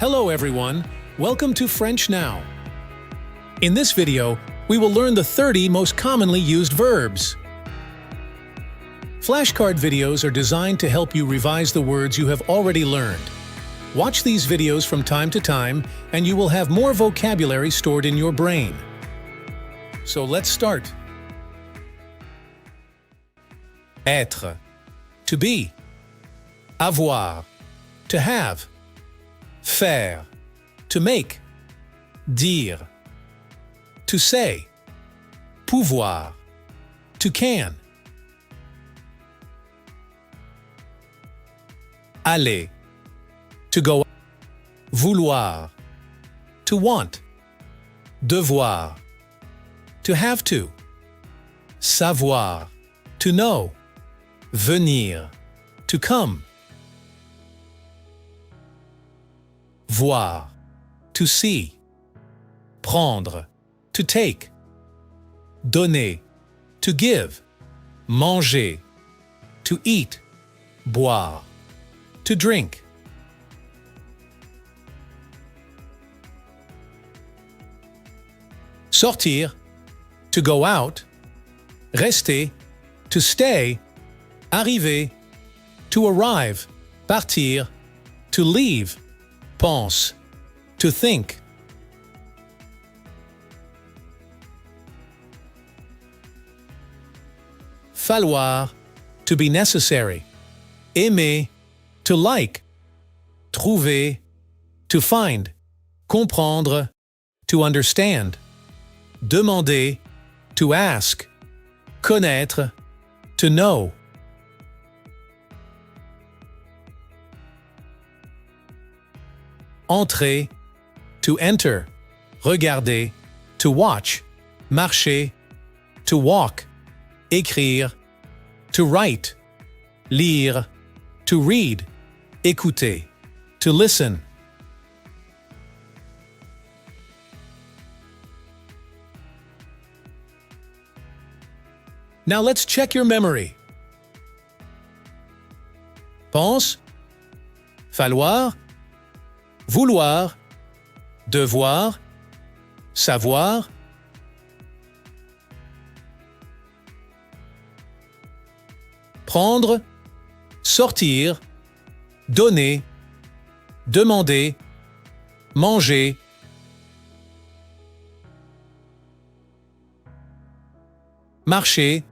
Hello everyone, welcome to Frenchnow. In this video, we will learn the 30 most commonly used verbs. Flashcard videos are designed to help you revise the words you have already learned. Watch these videos from time to time, and you will have more vocabulary stored in your brain. So let's start. Être, to be. Avoir, to have. Faire, to make. Dire, to say. Pouvoir, to can. Aller, to go. Vouloir, to want. Devoir, to have to. Savoir, to know. Venir, to come. Voir, to see. Prendre, to take. Donner, to give. Manger, to eat. Boire, to drink. Sortir, to go out. Rester, to stay. Arriver, to arrive. Partir, to leave. Pense, to think. Falloir, to be necessary. Aimer, to like. Trouver, to find. Comprendre, to understand. Demander, to ask. Connaître, to know. Entrer, to enter. Regarder, to watch. Marcher, to walk. Écrire, to write. Lire, to read. Écouter, to listen. Now let's check your memory. Pense, falloir, vouloir, devoir, savoir, prendre, sortir, donner, demander, manger, marcher,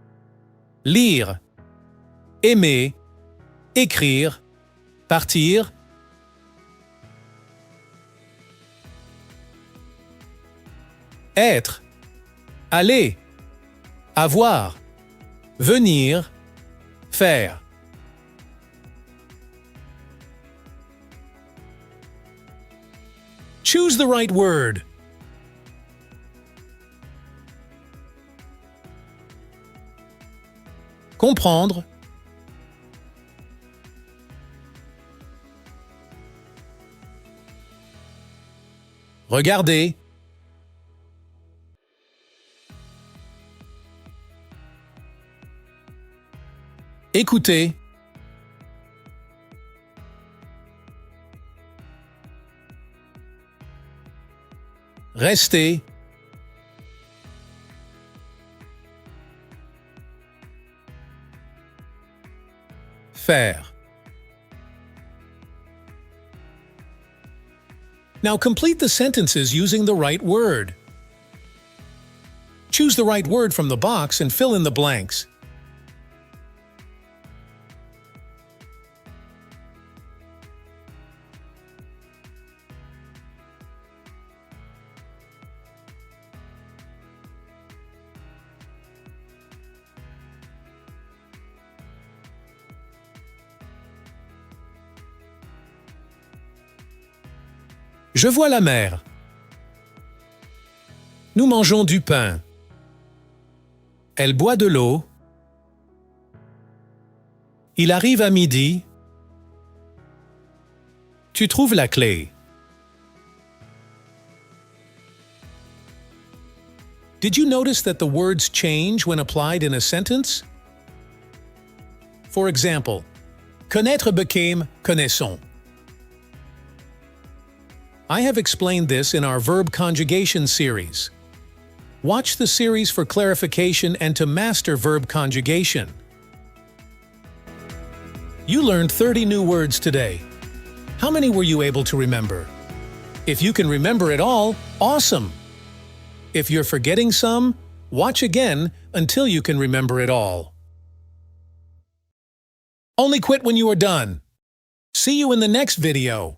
lire, aimer, écrire, partir, être, aller, avoir, venir, faire. Choose the right word. Comprendre. Regarder. Écouter. Rester. Faire. Now complete the sentences using the right word. Choose the right word from the box and fill in the blanks. Je vois la mer. Nous mangeons du pain. Elle boit de l'eau. Il arrive à midi. Tu trouves la clé. Did you notice that the words change when applied in a sentence? For example, connaître became connaissons. I have explained this in our verb conjugation series. Watch the series for clarification and to master verb conjugation. You learned 30 new words today. How many were you able to remember? If you can remember it all, awesome! If you're forgetting some, watch again until you can remember it all. Only quit when you are done. See you in the next video.